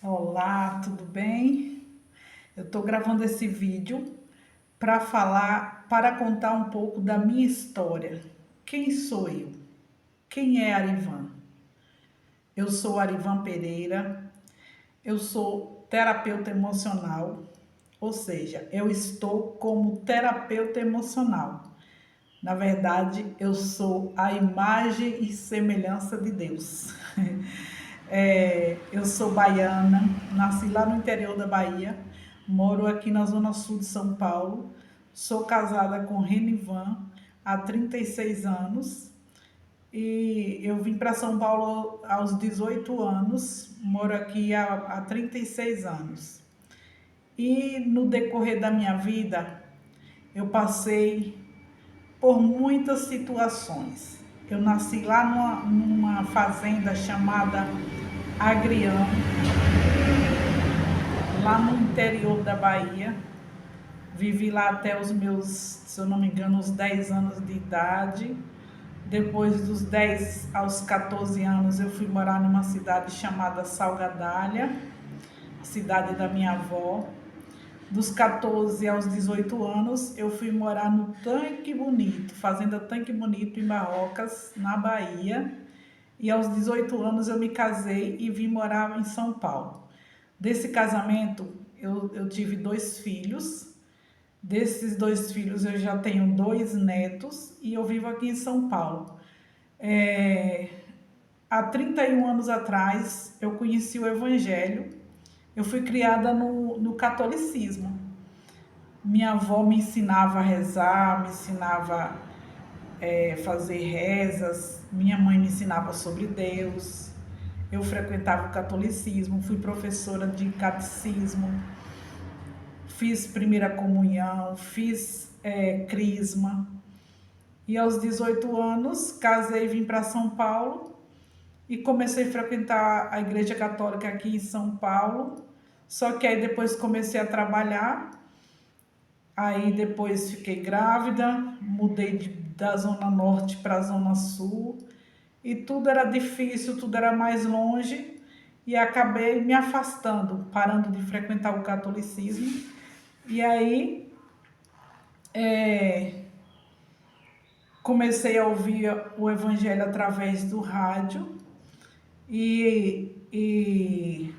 Olá, tudo bem? Eu estou gravando esse vídeo para contar um pouco da minha história. Quem sou eu? Quem é Arivan? Eu sou Arivan Pereira, eu sou terapeuta emocional, ou seja, eu estou como terapeuta emocional. Na verdade, eu sou a imagem e semelhança de Deus. Eu sou baiana, nasci lá no interior da Bahia, moro aqui na zona sul de São Paulo, sou casada com Renivan há 36 anos e eu vim para São Paulo aos 18 anos, moro aqui há 36 anos. E no decorrer da minha vida, eu passei por muitas situações. Eu nasci lá numa fazenda chamada Agrião, lá no interior da Bahia. Vivi lá até os meus, se eu não me engano, os 10 anos de idade. Depois dos 10 aos 14 anos, eu fui morar numa cidade chamada Salgadalha, cidade da minha avó. Dos 14 aos 18 anos, eu fui morar no Tanque Bonito, Fazenda Tanque Bonito, em Barrocas, na Bahia. E aos 18 anos eu me casei e vim morar em São Paulo. Desse casamento, eu tive 2 filhos. Desses 2 filhos, eu já tenho 2 netos e eu vivo aqui em São Paulo. É, Há 31 anos atrás, eu conheci o Evangelho. Eu fui criada no catolicismo. Minha avó me ensinava a rezar, me ensinava a fazer rezas. Minha mãe me ensinava sobre Deus. Eu frequentava o catolicismo, fui professora de catecismo, fiz primeira comunhão, fiz crisma. E aos 18 anos, casei e vim para São Paulo e comecei a frequentar a Igreja Católica aqui em São Paulo. Só que aí depois comecei a trabalhar, aí depois fiquei grávida, mudei da Zona Norte para a Zona Sul e tudo era difícil, tudo era mais longe e acabei me afastando, parando de frequentar o catolicismo. E aí comecei a ouvir o evangelho através do rádio e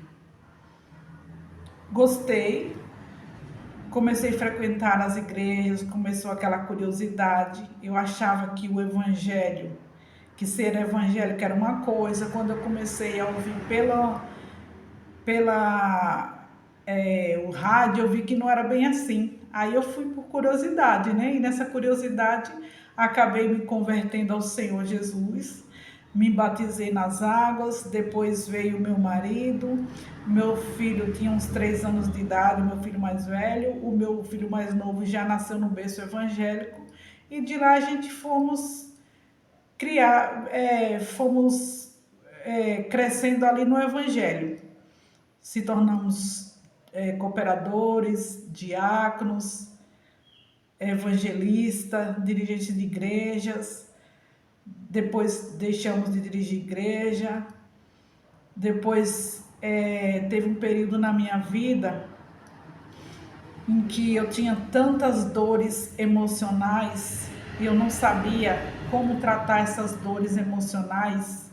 gostei. Comecei a frequentar as igrejas, começou aquela curiosidade. Eu achava que o evangelho, que ser evangélico era uma coisa. Quando eu comecei a ouvir o rádio, eu vi que não era bem assim. Aí eu fui por curiosidade, né? E nessa curiosidade acabei me convertendo ao Senhor Jesus, me batizei nas águas, depois veio meu marido, meu filho tinha uns 3 anos de idade, meu filho mais velho, o meu filho mais novo já nasceu no berço evangélico, e de lá a gente fomos crescendo ali no evangelho. Se tornamos cooperadores, diáconos, evangelista, dirigente de igrejas. Depois deixamos de dirigir igreja. Depois teve um período na minha vida em que eu tinha tantas dores emocionais e eu não sabia como tratar essas dores emocionais,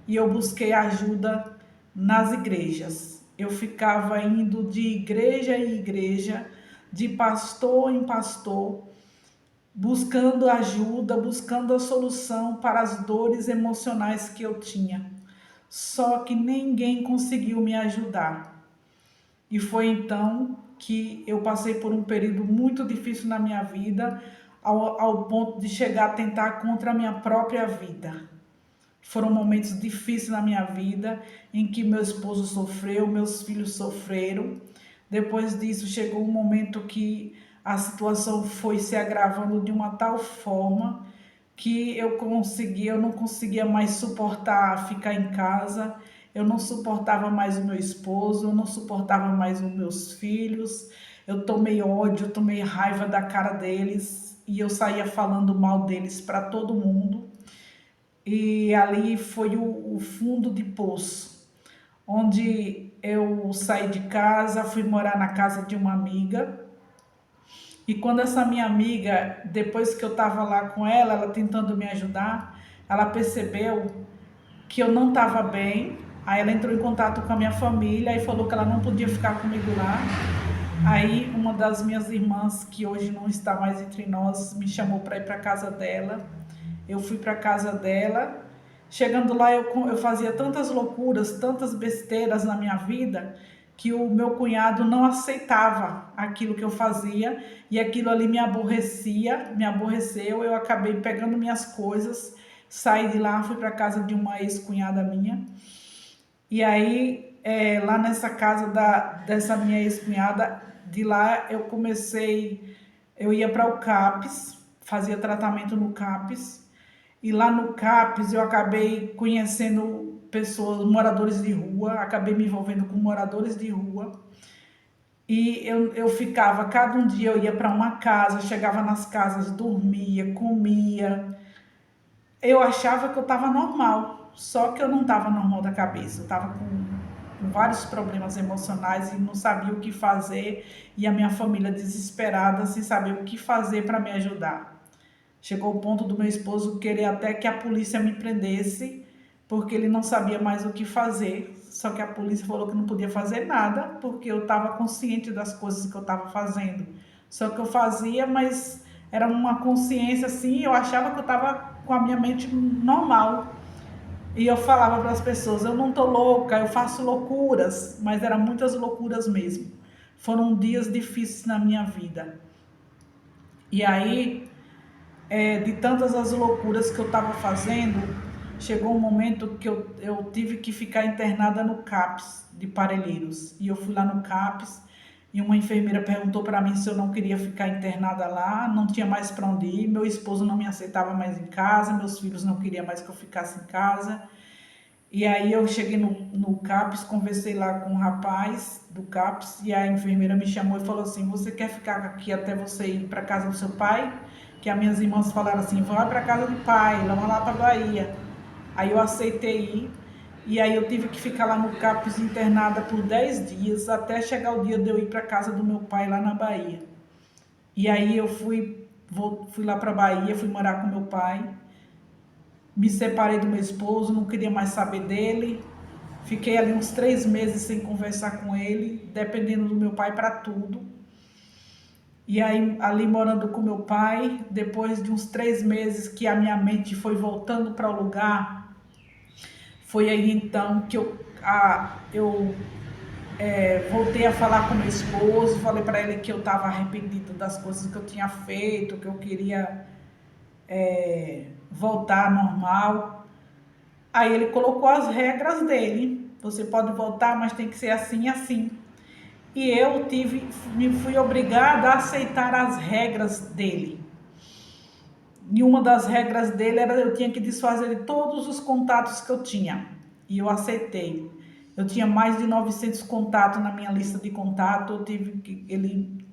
e eu busquei ajuda nas igrejas. Eu ficava indo de igreja em igreja, de pastor em pastor, buscando ajuda, buscando a solução para as dores emocionais que eu tinha. Só que ninguém conseguiu me ajudar. E foi então que eu passei por um período muito difícil na minha vida, ao ponto de chegar a tentar contra a minha própria vida. Foram momentos difíceis na minha vida, em que meu esposo sofreu, meus filhos sofreram. Depois disso, chegou um momento que a situação foi se agravando de uma tal forma que eu não conseguia mais suportar ficar em casa, eu não suportava mais o meu esposo, eu não suportava mais os meus filhos. Eu tomei ódio, eu tomei raiva da cara deles e eu saía falando mal deles para todo mundo. E ali foi o fundo de poço, onde eu saí de casa, fui morar na casa de uma amiga. E quando essa minha amiga, depois que eu estava lá com ela tentando me ajudar, ela percebeu que eu não estava bem. Aí ela entrou em contato com a minha família e falou que ela não podia ficar comigo lá. Aí uma das minhas irmãs, que hoje não está mais entre nós, me chamou para ir para casa dela. Eu fui para casa dela. Chegando lá, eu fazia tantas loucuras, tantas besteiras na minha vida, que o meu cunhado não aceitava aquilo que eu fazia, e aquilo ali me aborrecia, me aborreceu. Eu acabei pegando minhas coisas, saí de lá, fui para casa de uma ex-cunhada minha. E aí, lá nessa casa dessa minha ex-cunhada, de lá eu ia para o CAPS, fazia tratamento no CAPS. E lá no CAPS eu acabei conhecendo pessoas, moradores de rua, acabei me envolvendo com moradores de rua. E eu ficava, cada um dia eu ia para uma casa, chegava nas casas, dormia, comia. Eu achava que eu estava normal, só que eu não estava normal da cabeça. Eu estava com vários problemas emocionais e não sabia o que fazer. E a minha família desesperada, sem saber o que fazer para me ajudar. Chegou o ponto do meu esposo querer até que a polícia me prendesse, porque ele não sabia mais o que fazer. Só que a polícia falou que não podia fazer nada, porque eu estava consciente das coisas que eu estava fazendo. Só que eu fazia, mas era uma consciência assim, eu achava que eu estava com a minha mente normal. E eu falava para as pessoas, eu não tô louca, eu faço loucuras, mas eram muitas loucuras mesmo. Foram dias difíceis na minha vida. E aí de tantas as loucuras que eu estava fazendo, chegou um momento que eu tive que ficar internada no CAPS de Parelheiros. E eu fui lá no CAPS e uma enfermeira perguntou para mim se eu não queria ficar internada lá, não tinha mais para onde ir, meu esposo não me aceitava mais em casa, meus filhos não queriam mais que eu ficasse em casa. E aí eu cheguei no CAPS, conversei lá com um rapaz do CAPS e a enfermeira me chamou e falou assim, você quer ficar aqui até você ir para casa do seu pai? Que as minhas irmãs falaram assim, vai para casa do pai, vamos lá para Bahia. Aí eu aceitei ir e aí eu tive que ficar lá no CAPS internada por 10 dias até chegar o dia de eu ir para casa do meu pai lá na Bahia. E aí eu fui lá para Bahia, fui morar com meu pai. Me separei do meu esposo, não queria mais saber dele. Fiquei ali uns 3 meses sem conversar com ele, dependendo do meu pai para tudo. E aí, ali morando com meu pai, depois de uns 3 meses que a minha mente foi voltando para o lugar, foi aí então que eu voltei a falar com meu esposo, falei para ele que eu estava arrependida das coisas que eu tinha feito, que eu queria voltar normal. Aí ele colocou as regras dele. Você pode voltar, mas tem que ser assim e assim. E eu me fui obrigada a aceitar as regras dele. E uma das regras dele era eu tinha que desfazer de todos os contatos que eu tinha. E eu aceitei. Eu tinha mais de 900 contatos na minha lista de contatos. Ele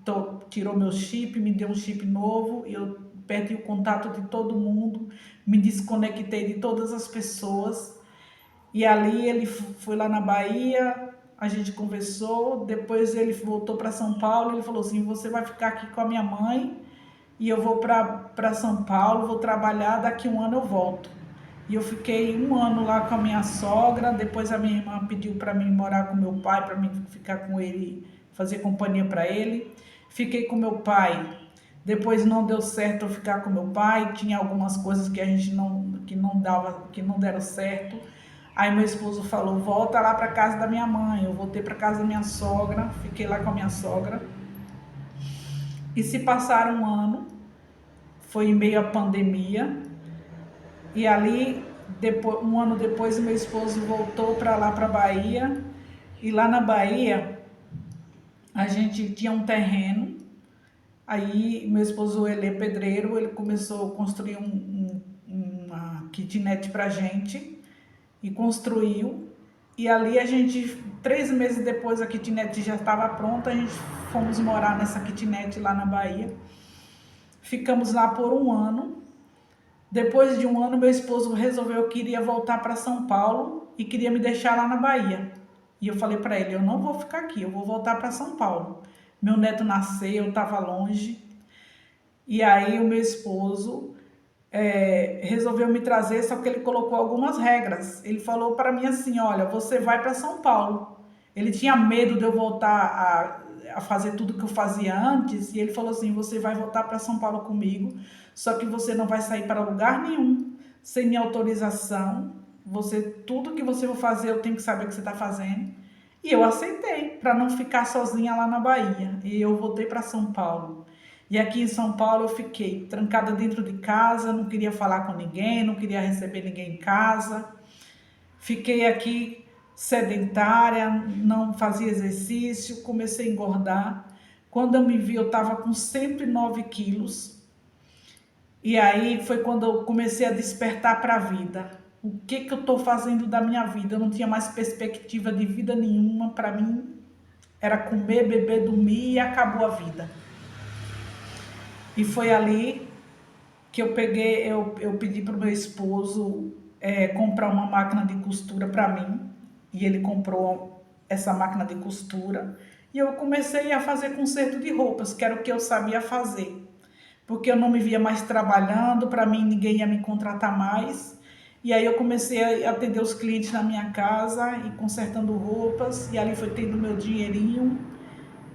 tirou meu chip, me deu um chip novo e eu perdi o contato de todo mundo, me desconectei de todas as pessoas. E ali ele foi lá na Bahia, a gente conversou, depois ele voltou para São Paulo, ele falou assim, você vai ficar aqui com a minha mãe e eu vou para São Paulo, vou trabalhar, daqui um ano eu volto. E eu fiquei um ano lá com a minha sogra, depois a minha irmã pediu para mim morar com meu pai, para mim ficar com ele, fazer companhia para ele. Fiquei com meu pai, depois não deu certo eu ficar com meu pai, tinha algumas coisas que a gente que não deram certo. Aí meu esposo falou, volta lá para casa da minha mãe. Eu voltei para casa da minha sogra, fiquei lá com a minha sogra. E se passaram um ano, foi em meio à pandemia. E ali, um ano depois, meu esposo voltou para lá para Bahia. E lá na Bahia, a gente tinha um terreno. Aí meu esposo, ele é pedreiro, ele começou a construir uma kitnet pra gente e construiu. E ali a gente, 3 meses depois a kitnet já estava pronta, a gente fomos morar nessa kitnet lá na Bahia. Ficamos lá por um ano. Depois de um ano, meu esposo resolveu que iria voltar para São Paulo e queria me deixar lá na Bahia. E eu falei para ele, eu não vou ficar aqui, eu vou voltar para São Paulo. Meu neto nasceu, eu estava longe. E aí o meu esposo resolveu me trazer, só que ele colocou algumas regras. Ele falou para mim assim, olha, você vai para São Paulo. Ele tinha medo de eu voltar a fazer tudo que eu fazia antes, e ele falou assim, você vai voltar para São Paulo comigo, só que você não vai sair para lugar nenhum, sem minha autorização. Tudo que você for fazer, eu tenho que saber o que você está fazendo. E eu aceitei, para não ficar sozinha lá na Bahia. E eu voltei para São Paulo. E aqui em São Paulo eu fiquei trancada dentro de casa, não queria falar com ninguém, não queria receber ninguém em casa. Fiquei aqui sedentária, não fazia exercício, comecei a engordar. Quando eu me vi, eu estava com 109 quilos. E aí foi quando eu comecei a despertar para a vida. O que eu estou fazendo da minha vida? Eu não tinha mais perspectiva de vida nenhuma. Para mim, era comer, beber, dormir e acabou a vida. E foi ali que eu pedi para o meu esposo comprar uma máquina de costura para mim. E ele comprou essa máquina de costura. E eu comecei a fazer conserto de roupas, que era o que eu sabia fazer. Porque eu não me via mais trabalhando, para mim ninguém ia me contratar mais. E aí eu comecei a atender os clientes na minha casa e consertando roupas. E ali foi tendo meu dinheirinho.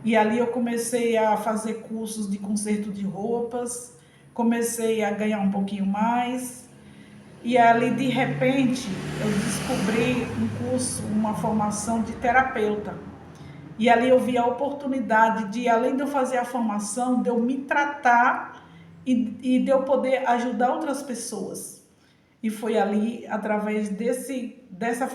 E ali eu comecei a fazer cursos de conserto de roupas, comecei a ganhar um pouquinho mais. E ali de repente eu descobri um curso, uma formação de terapeuta. E ali eu vi a oportunidade de, além de eu fazer a formação, de eu me tratar e de eu poder ajudar outras pessoas. E foi ali, através dessa